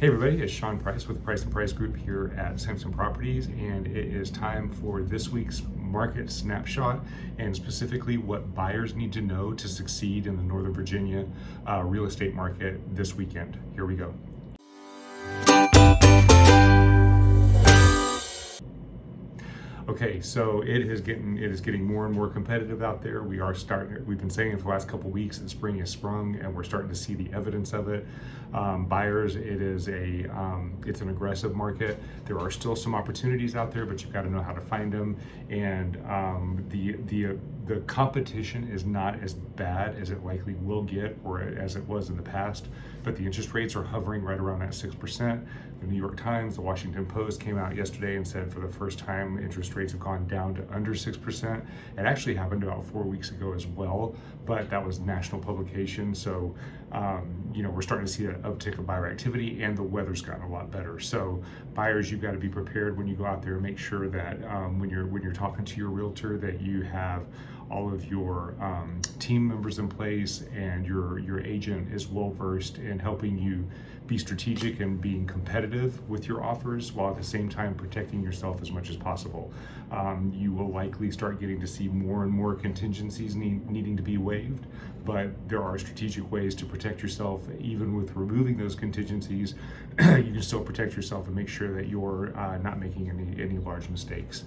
Hey everybody, it's Sean Price with the Price and Price Group here at Sampson Properties, and it is time for this week's market snapshot, and specifically what buyers need to know to succeed in the Northern Virginia real estate market this weekend. Here we go. Okay, so it is getting more and more competitive out there. We've been saying it for the last couple of weeks that spring has sprung, and we're starting to see the evidence of it. Buyers, it's an aggressive market. There are still some opportunities out there, but you've got to know how to find them. And the competition is not as bad as it likely will get, or as it was in the past. But the interest rates are hovering right around that 6%. The New York Times, the Washington Post came out yesterday and said for the first time interest rates have gone down to under 6%. It actually happened about 4 weeks ago as well, but that was national publication. So, we're starting to see that uptick of buyer activity, and the weather's gotten a lot better. So buyers, you've got to be prepared when you go out there. Make sure that when you're talking to your realtor, that you have all of your team members in place, and your agent is well versed in helping you be strategic and being competitive with your offers, while at the same time protecting yourself as much as possible. You will likely start getting to see more and more contingencies needing to be waived, but there are strategic ways to protect yourself. Even with removing those contingencies, you can still protect yourself and make sure that you're not making any large mistakes.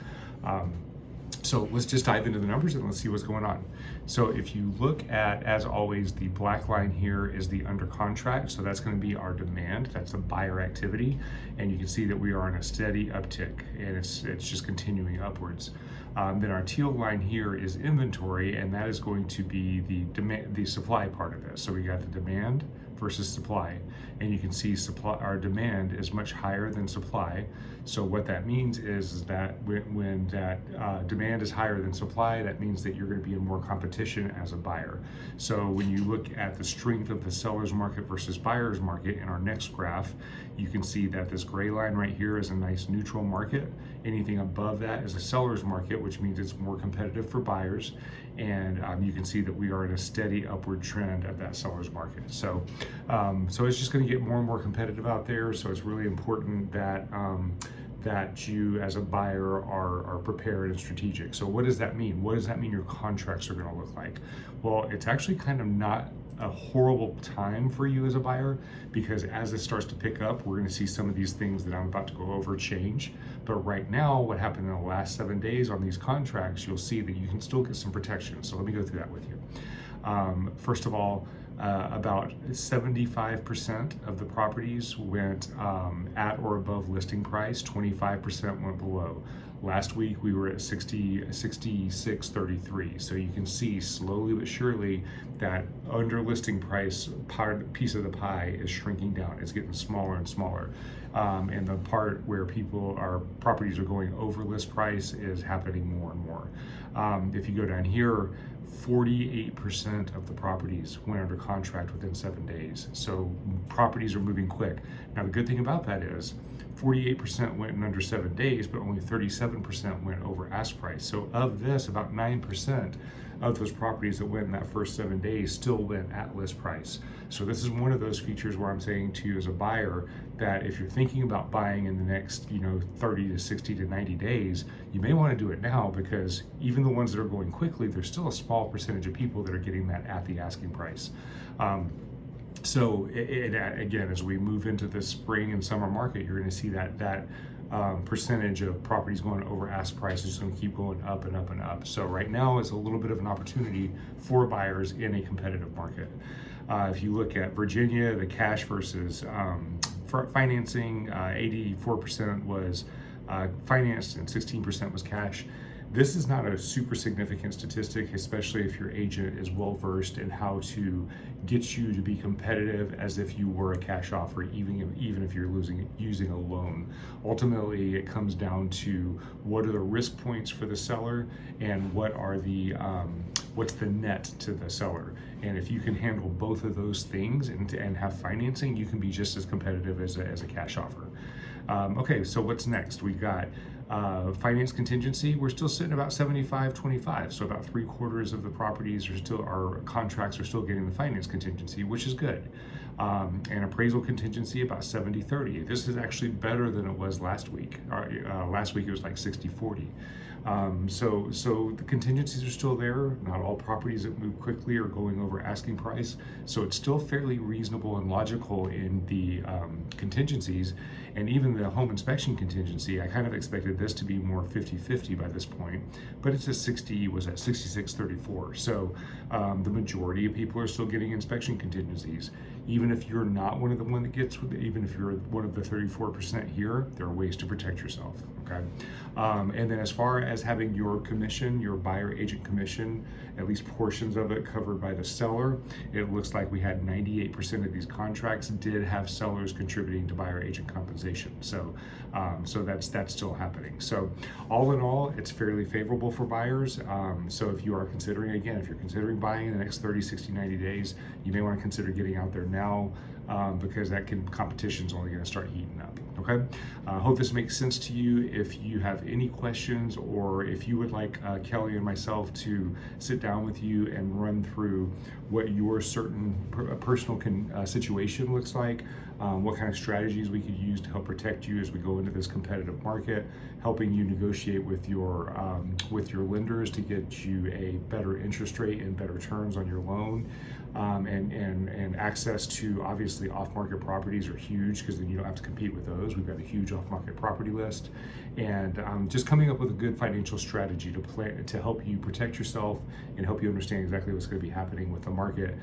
So let's just dive into the numbers and let's see what's going on. So if you look at, as always, the black line here is the under contract. So that's going to be our demand. That's the buyer activity. And you can see that we are in a steady uptick, and it's just continuing upwards. Then our teal line here is inventory, and that is going to be the supply part of this. So we got the demand versus supply, and you can see our demand is much higher than supply. So what that means is that when that demand is higher than supply, that means that you're going to be in more competition as a buyer. So when you look at the strength of the seller's market versus buyer's market in our next graph, you can see that this gray line right here is a nice neutral market. Anything above that is a seller's market, which means it's more competitive for buyers. And you can see that we are in a steady upward trend of that seller's market. So it's just going to get more and more competitive out there. So it's really important that you as a buyer are prepared and strategic. So what does that mean? What does that mean your contracts are going to look like? Well, it's actually kind of not a horrible time for you as a buyer, because as it starts to pick up, we're going to see some of these things that I'm about to go over change. But right now, what happened in the last 7 days on these contracts, you'll see that you can still get some protection. So let me go through that with you. First of all, about 75% of the properties went at or above listing price, 25% went below. Last week we were at 66.33. So you can see slowly but surely that under listing price piece of the pie is shrinking down. It's getting smaller and smaller. And the part where properties are going over list price is happening more and more. If you go down here, 48% of the properties went under contract within 7 days. So properties are moving quick. Now the good thing about that is 48% went in under 7 days, but only 37% went over ask price. So of this, about 9% of those properties that went in that first 7 days still went at list price. So this is one of those features where I'm saying to you as a buyer that if you're thinking about buying in the next 30 to 60 to 90 days, you may want to do it now, because even the ones that are going quickly, there's still a small percentage of people that are getting that at the asking price. So again, as we move into the spring and summer market, you're going to see that percentage of properties going over ask price is going to keep going up and up and up. So right now is a little bit of an opportunity for buyers in a competitive market. If you look at Virginia, the cash versus financing, 84% was financed and 16% was cash. This is not a super significant statistic, especially if your agent is well versed in how to get you to be competitive as if you were a cash offer, even if you're using a loan. Ultimately, it comes down to what are the risk points for the seller, and what's the net to the seller. And if you can handle both of those things and have financing, you can be just as competitive as a cash offer. Okay, so what's next? We've got finance contingency. We're still sitting about 75-25, so about 3/4 of the properties our contracts are still getting the finance contingency, which is good. and appraisal contingency about 70-30. This is actually better than it was last week. Last week it was like 60-40. So the contingencies are still there. Not all properties that move quickly are going over asking price. So it's still fairly reasonable and logical in the contingencies. And even the home inspection contingency, I kind of expected this to be more 50-50 by this point, but it's was at 66-34. So the majority of people are still getting inspection contingencies. Even if you're not one of the one that gets, even if you're one of the 34% here, there are ways to protect yourself, okay? And then as far as having your commission, your buyer agent commission, at least portions of it covered by the seller, it looks like we had 98% of these contracts did have sellers contributing to buyer agent compensation. So that's still happening. So all in all, it's fairly favorable for buyers. So if you are considering, again, if you're considering buying in the next 30, 60, 90 days, you may want to consider getting out there now, because competition's only going to start heating up. Okay, hope this makes sense to you. If you have any questions, or if you would like Kelly and myself to sit down with you and run through what your certain personal situation looks like, what kind of strategies we could use to help protect you as we go into this competitive market, helping you negotiate with your lenders to get you a better interest rate and better terms on your loan, and access to, obviously, off-market properties are huge, because then you don't have to compete with those. We've got a huge off-market property list, and just coming up with a good financial strategy to help you protect yourself and help you understand exactly what's going to be happening with the market.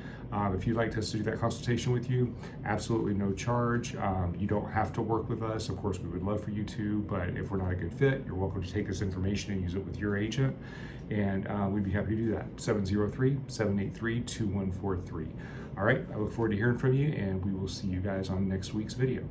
If you'd like us to do that consultation with you, absolutely no charge. You don't have to work with us. Of course, we would love for you to, but if we're not a good fit, you're welcome to take this information and use it with your agent, and we'd be happy to do that. 703-783-2143. All right, I look forward to hearing from you, and we will see you guys on next week's video.